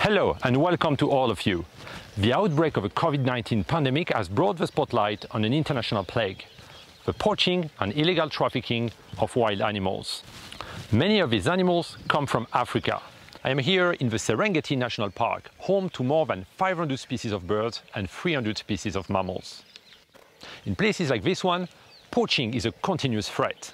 Hello and welcome to all of you. The outbreak of a COVID-19 pandemic has brought the spotlight on an international plague, the poaching and illegal trafficking of wild animals. Many of these animals come from Africa. I am here in the Serengeti National Park, home to more than 500 species of birds and 300 species of mammals. In places like this one, poaching is a continuous threat.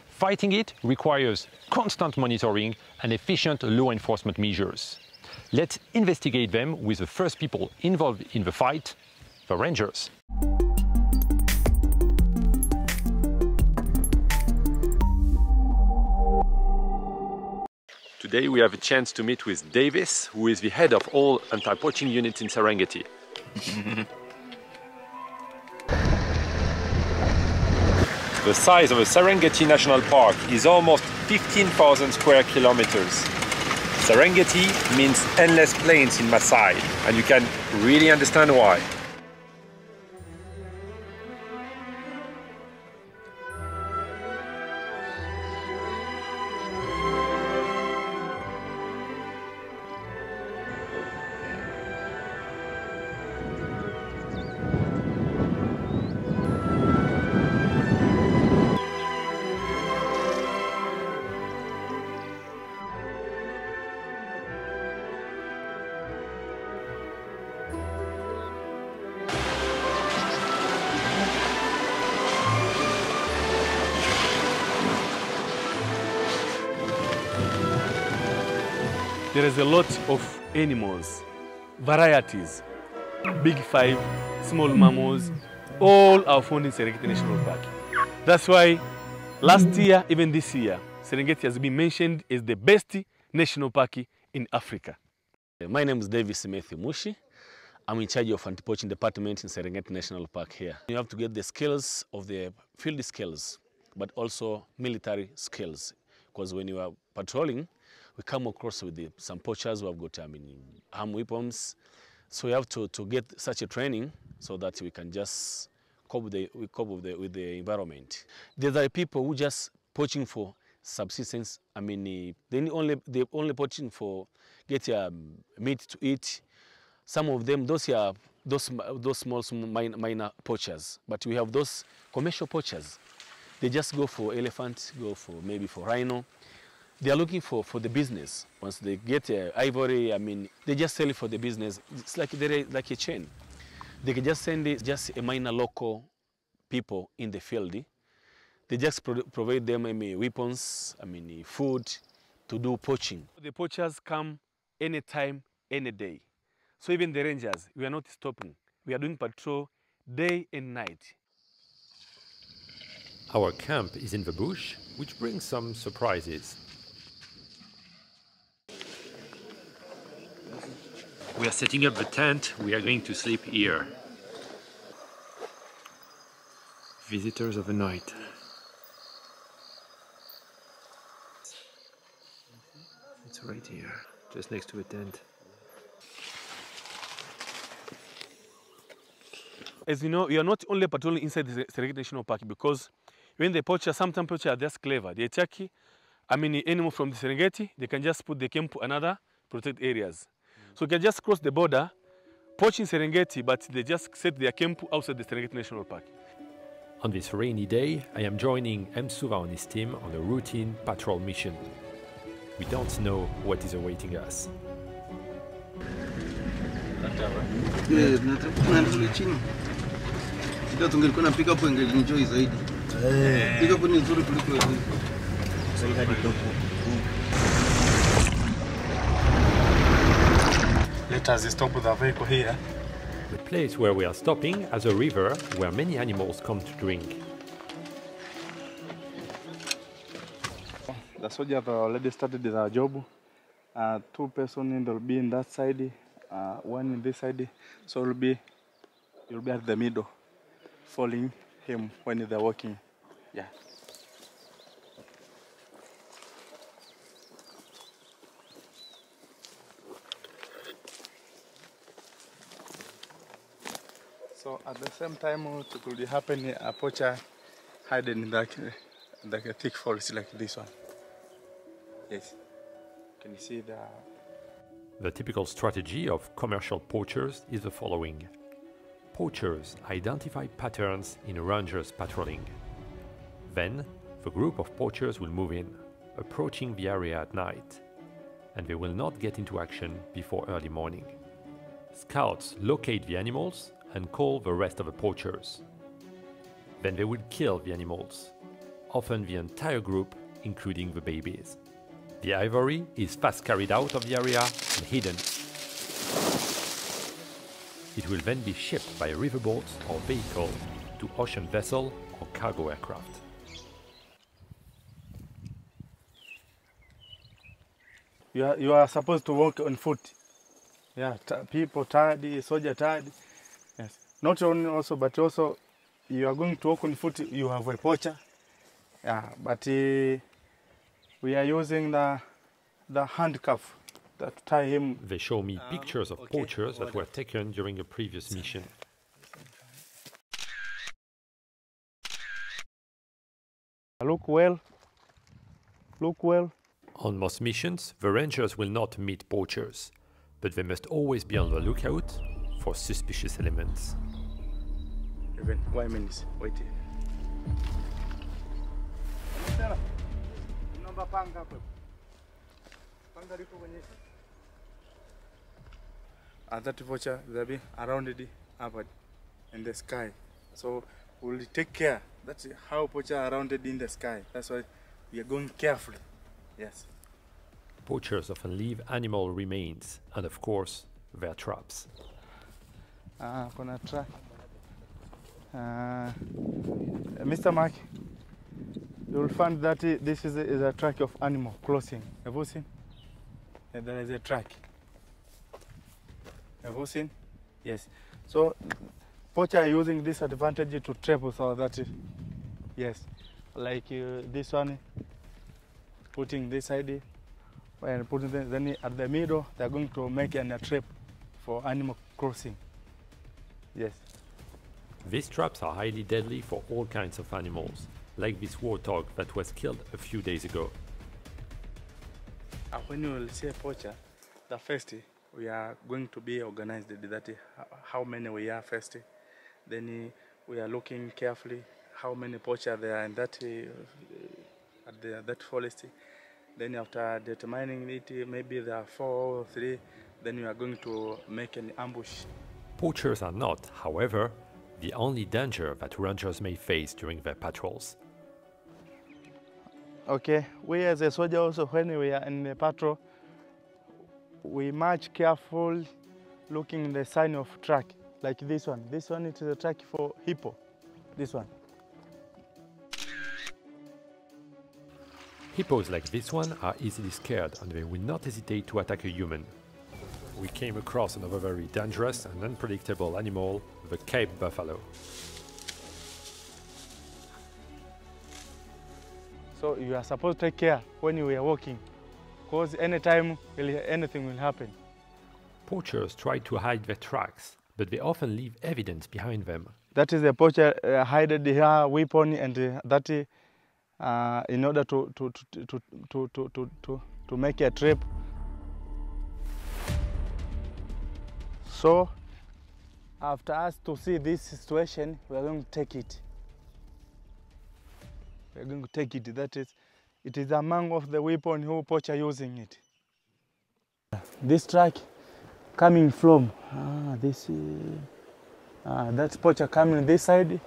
Fighting it requires constant monitoring and efficient law enforcement measures. Let's investigate them with the first people involved in the fight, the rangers. Today we have a chance to meet with Davis, who is the head of all anti-poaching units in Serengeti. The size of the Serengeti National Park is almost 15,000 square kilometers. Serengeti means endless plains in Maasai, and you can really understand why. There is a lot of animals, varieties, big five, small mammals, all are found in Serengeti National Park. That's why last year, even this year, Serengeti has been mentioned as the best national park in Africa. My name is Davis Mushi. I'm in charge of anti-poaching department in Serengeti National Park here. You have to get the skills of the field skills, but also military skills, because when you are patrolling, we come across with some poachers who have got armed weapons. So we have to get such a training so that we can just cope with the environment. There are people who just poaching for subsistence. They only poaching for get meat to eat. Some of them, those small minor poachers. But we have those commercial poachers. They just go for elephant, maybe for rhino. They are looking for the business. Once they get ivory, they just sell it for the business. It's like like a chain. They can just send it just a minor local people in the field. They just provide them weapons, food to do poaching. The poachers come anytime, any day. So even the rangers, we are not stopping. We are doing patrol day and night. Our camp is in the bush, which brings some surprises. We are setting up the tent. We are going to sleep here. Visitors of the night. It's right here, just next to the tent. As you know, we are not only patrolling inside the Serengeti National Park, because when they poach, sometimes poachers are just clever. They attack animal from the Serengeti, they can just put the camp to another protected areas. So you can just cross the border, poach in Serengeti, but they just set their camp outside the Serengeti National Park. On this rainy day, I am joining M. Suva and his team on a routine patrol mission. We don't know what is awaiting us. Let us stop the vehicle here. The place where we are stopping has a river where many animals come to drink. The soldiers have already started their job. 2 persons will be in that side, 1 in this side. So you'll be at the middle, following him when they're walking. Yeah. So at the same time, it could happen a poacher hiding in like a thick forest like this one. Yes. Can you see the The typical strategy of commercial poachers is the following. Poachers identify patterns in rangers patrolling. Then, the group of poachers will move in, approaching the area at night, and they will not get into action before early morning. Scouts locate the animals and call the rest of the poachers. Then they will kill the animals, often the entire group, including the babies. The ivory is fast carried out of the area and hidden. It will then be shipped by riverboat or vehicle to ocean vessel or cargo aircraft. You are supposed to walk on foot. Yeah, people tired, soldier tired. Yes, not only also, but also you are going to walk on foot. You have a poacher. Yeah, but we are using the handcuff that tie him. They show me pictures of poachers that were taken during a previous mission. Look well. Look well. On most missions, the rangers will not meet poachers, but they must always be on the lookout for suspicious elements. Even 1 minute, wait. That poacher will be around it up in the sky. So we'll take care. That's how poacher are rounded in the sky. That's why we are going carefully. Yes. Poachers often leave animal remains and, of course, their traps. Gonna try. Mr. Mark, you will find that this is a track of animal crossing. Have you seen? There is a track. Have you seen? Yes. So, poacher are using this advantage to trap so that, yes, like this one, putting this side, and putting then at the middle, they are going to make a trap for animal crossing. Yes. These traps are highly deadly for all kinds of animals, like this warthog that was killed a few days ago. When you will see a poacher, the first we are going to be organized that how many we are first. Then we are looking carefully how many poachers there are in that that forest. Then after determining it, maybe there are 4 or 3. Then we are going to make an ambush. Poachers are not, however, the only danger that rangers may face during their patrols. Okay, we as a soldier also, when we are in the patrol, we march careful, looking the sign of track, like this one. This one is a track for hippo, this one. Hippos like this one are easily scared and they will not hesitate to attack a human. We came across another very dangerous and unpredictable animal, the Cape buffalo. So you are supposed to take care when you are walking, because anytime anything will happen. Poachers try to hide their tracks, but they often leave evidence behind them. That is a poacher hided her weapon, and that in order to make a trap. So after us to see this situation, we are going to take it. We are going to take it. That is, it is among of the weapon who poacher using it. This track coming from that's poacher coming this side,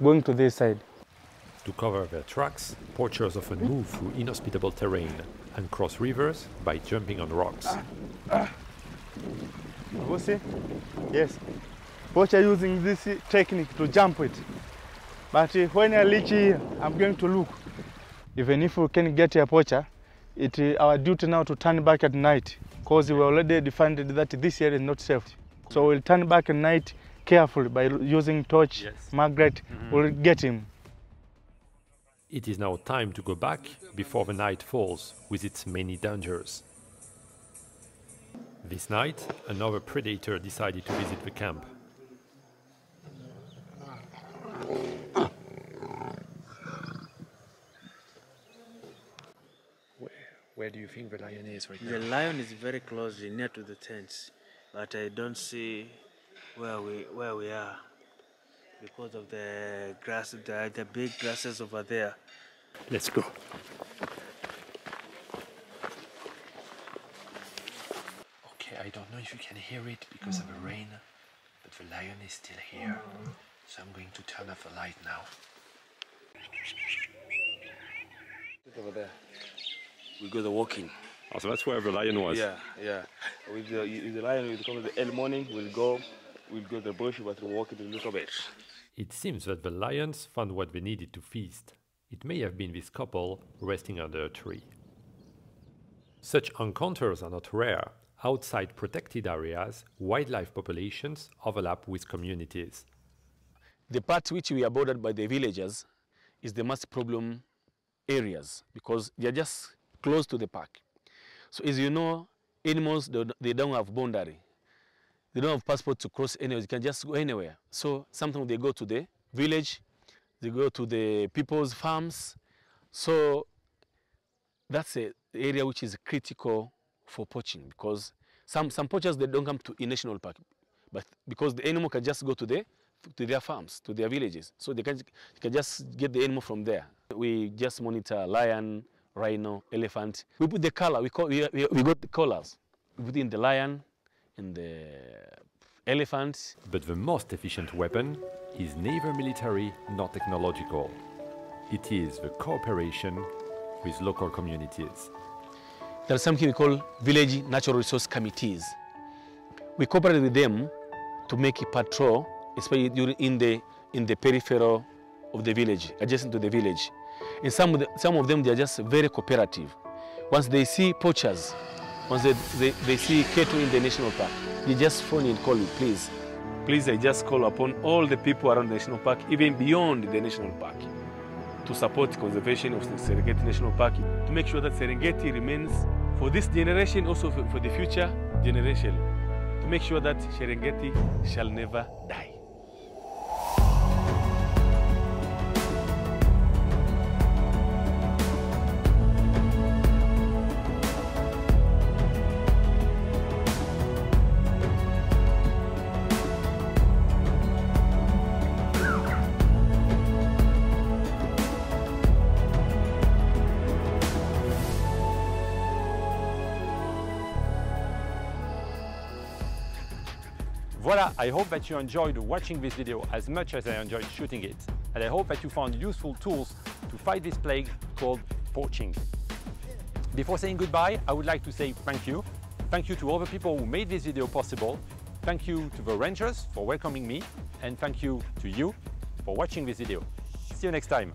going to this side. To cover their tracks, poachers often move through inhospitable terrain and cross rivers by jumping on rocks. You see? Yes. Poacher using this technique to jump it. But when I reach here, I'm going to look. Even if we can get a poacher, it is our duty now to turn back at night, because we already defined that this area is not safe. So we'll turn back at night carefully by using torch. Yes. Margaret will get him. It is now time to go back before the night falls with its many dangers. This night, another predator decided to visit the camp. We're do you think the lion is right The lion is very closely near to the tents, but I don't see where we are because of the grass, the big grasses over there. Let's go. Okay, I don't know if you can hear it because of the rain, but the lion is still here. So I'm going to turn off the light now. Look over there. We go the walking. Oh, so that's where the lion was? Yeah. With the lion, we come in the early morning, we'll go to the bush, but we'll walk it a little bit. It seems that the lions found what they needed to feast. It may have been this couple resting under a tree. Such encounters are not rare. Outside protected areas, wildlife populations overlap with communities. The part which we are bordered by the villagers is the most problem areas because they are just close to the park. So as you know, animals, they don't have boundary. They don't have passport to cross anywhere. They can just go anywhere. So sometimes they go to the village, they go to the people's farms. So that's an area which is critical for poaching because some poachers, they don't come to a national park, but because the animal can just go to their farms, to their villages. So they can just get the animal from there. We just monitor lion, rhino, elephant. We put the color, we got the colors. We put in the lion, in the elephant. But the most efficient weapon is neither military nor technological. It is the cooperation with local communities. There's something we call village natural resource committees. We cooperate with them to make a patrol, especially in the peripheral of the village, adjacent to the village. And some of them, they are just very cooperative. Once they see poachers, once they see cattle in the national park, they just phone and call you, please. Please, I just call upon all the people around the national park, even beyond the national park, to support conservation of the Serengeti National Park, to make sure that Serengeti remains for this generation, also for the future generation, to make sure that Serengeti shall never die. Voila, I hope that you enjoyed watching this video as much as I enjoyed shooting it. And I hope that you found useful tools to fight this plague called poaching. Before saying goodbye, I would like to say thank you. Thank you to all the people who made this video possible. Thank you to the rangers for welcoming me. And thank you to you for watching this video. See you next time.